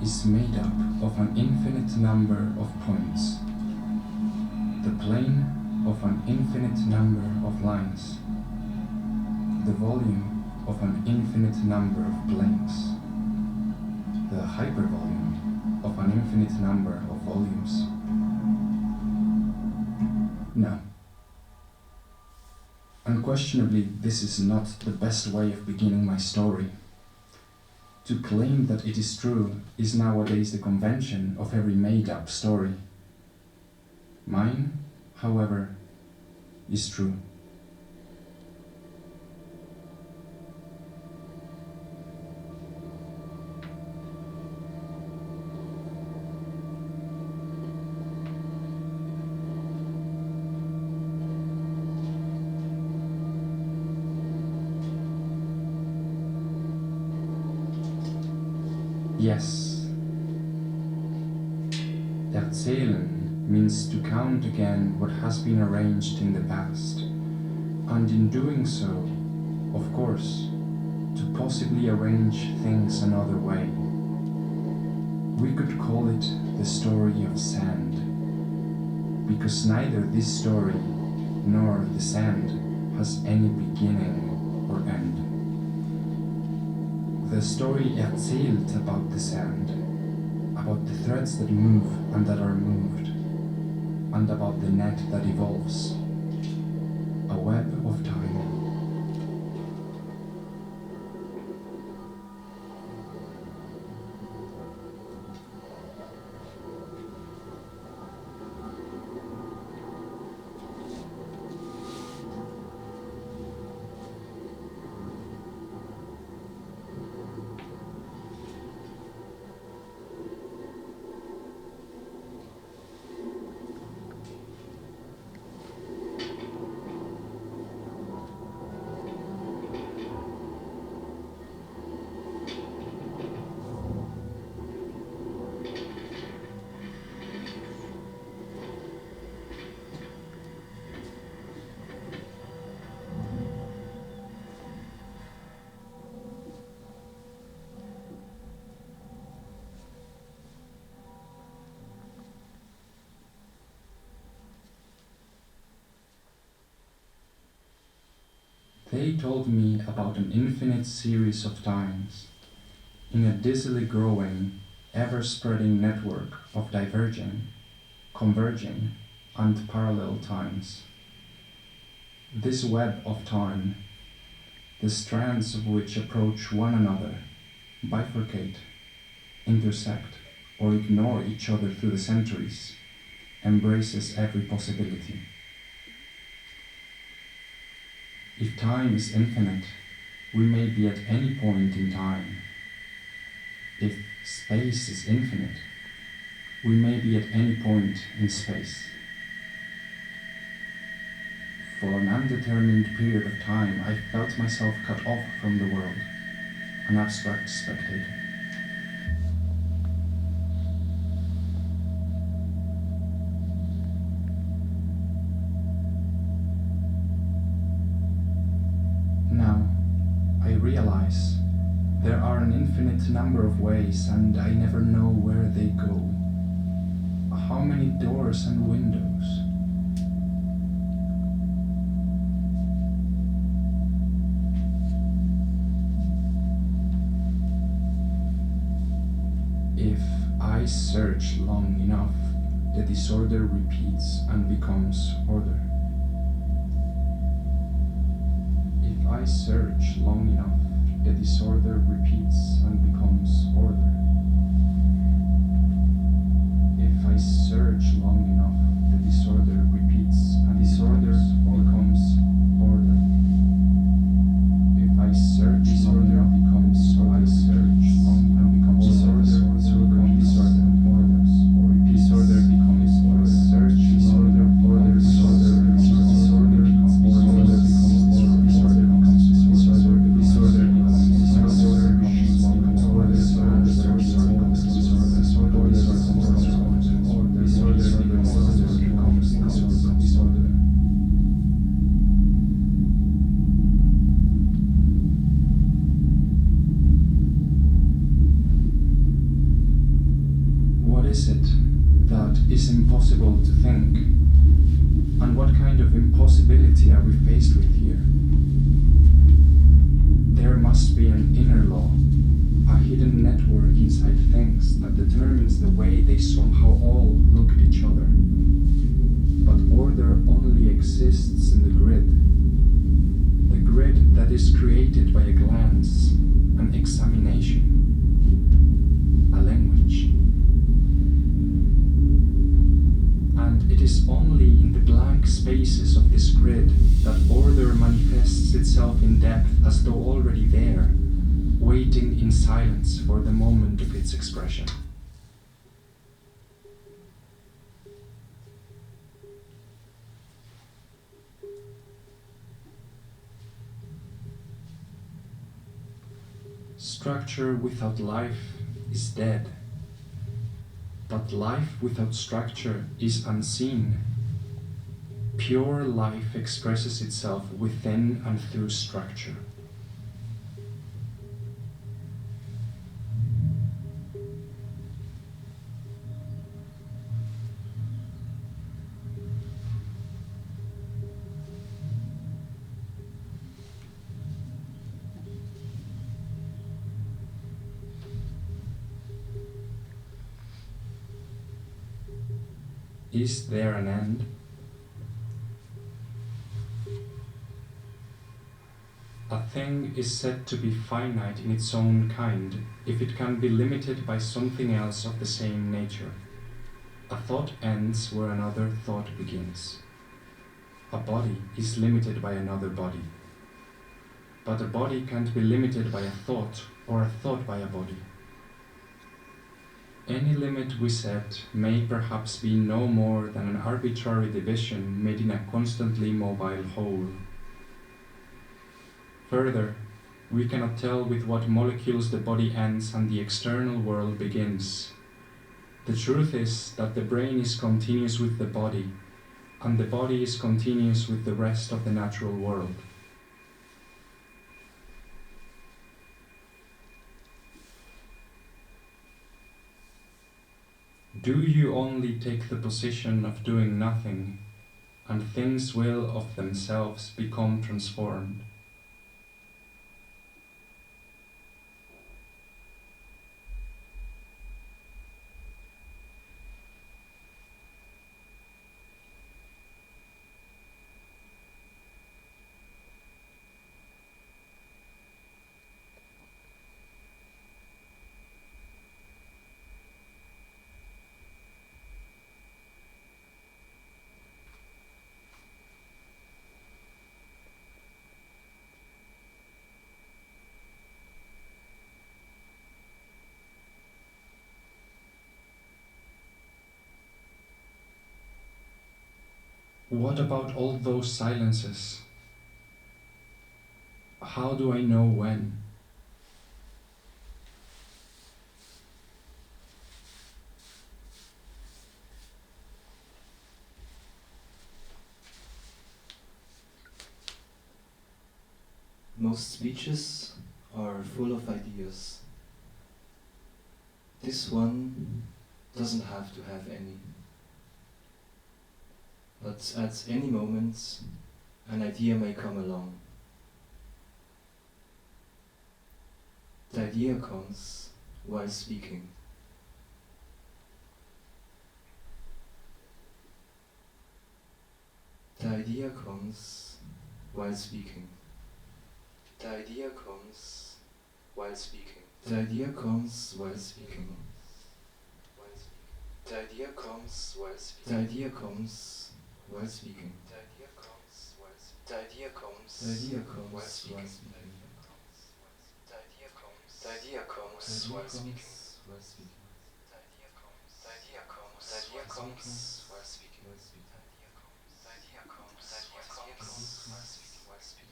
is made up of an infinite number of points, the plane of an infinite number of lines, the volume of an infinite number of planes, the hypervolume of an infinite number of volumes. No. Unquestionably, this is not the best way of beginning my story. To claim that it is true is nowadays the convention of every made-up story. Mine, however, is true. Yes. Erzählen means to count again what has been arranged in the past, and in doing so, of course, to possibly arrange things another way. We could call it the story of sand, because neither this story nor the sand has any beginning or end. The story erzählt about the sand, about the threads that move and that are moved, and about the net that evolves, a web of time. They told me about an infinite series of times, in a dizzily growing, ever-spreading network of diverging, converging, and parallel times. This web of time, the strands of which approach one another, bifurcate, intersect, or ignore each other through the centuries, embraces every possibility. If time is infinite, we may be at any point in time. If space is infinite, we may be at any point in space. For an undetermined period of time, I felt myself cut off from the world, an abstract spectator. Now, I realize there are an infinite number of ways and I never know where they go. How many doors and windows? If I search long enough, the disorder repeats and becomes order. If I search long enough, the disorder repeats and becomes order. If I search long enough, the disorder repeats and disorder becomes order. If I search long enough, becomes order. I search long enough, becomes disorder. Disorder orders. Disorder becomes order. Search disorder order. Disorder becomes order. Disorder becomes disorder. Disorder becomes disorder. Disorder becomes order. reality are we faced with here? There must be an inner law, a hidden network inside things that determines the way they somehow all look at each other. But order only exists in the grid that is created by a glance, an examination, a language. And it is only in the blank spaces of this grid that order manifests itself in depth as though already there, waiting in silence for the moment of its expression. Structure without life is dead, but life without structure is unseen. Pure life expresses itself within and through structure. Is there an end? A thing is said to be finite in its own kind if it can be limited by something else of the same nature. A thought ends where another thought begins. A body is limited by another body. But a body can't be limited by a thought or a thought by a body. Any limit we set may perhaps be no more than an arbitrary division made in a constantly mobile whole. Further, we cannot tell with what molecules the body ends and the external world begins. The truth is that the brain is continuous with the body, and the body is continuous with the rest of the natural world. Do you only take the position of doing nothing, and things will of themselves become transformed? What about all those silences? How do I know when? Most speeches are full of ideas. This one doesn't have to have any. But at any moment, an idea may come along. The idea comes while speaking. The idea comes while speaking. The idea comes while speaking. The idea comes while speaking. The idea comes while speaking. The idea comes while speaking. The idea comes. The idea comes while speaking. The idea comes. The idea comes while speaking. The idea comes. The idea comes. The idea comes while speaking. The idea comes. The idea comes while speaking.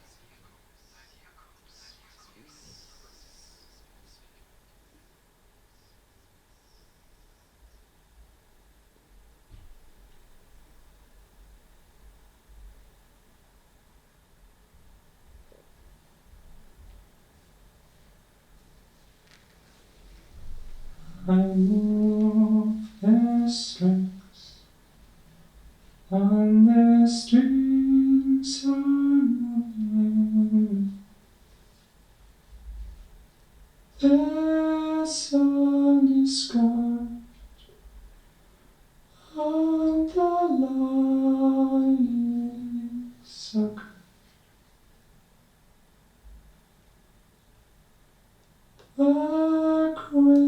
I move the strings on the strings of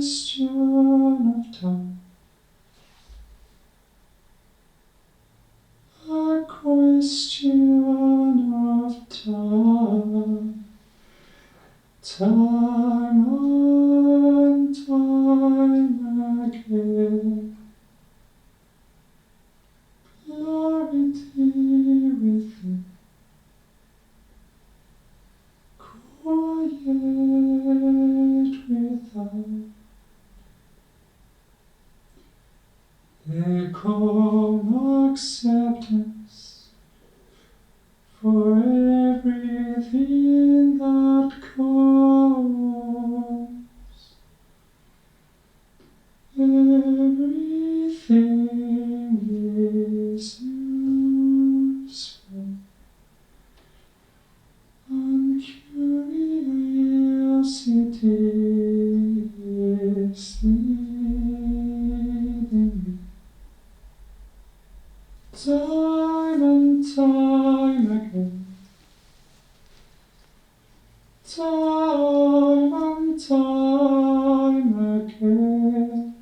question of time. A question of time. Time and time again. Clarity within. Quiet without. There come acceptance for everything that comes. Everything is useful. And curiosity is leading me. Time and time again. Time and time again.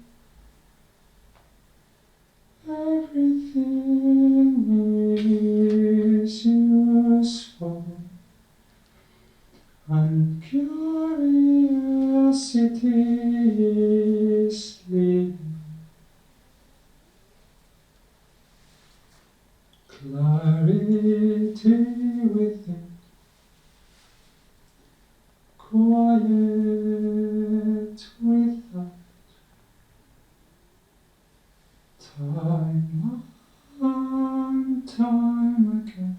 Everything is useful. And curiosity is leading. Clarity within. Quiet without. Time and time again.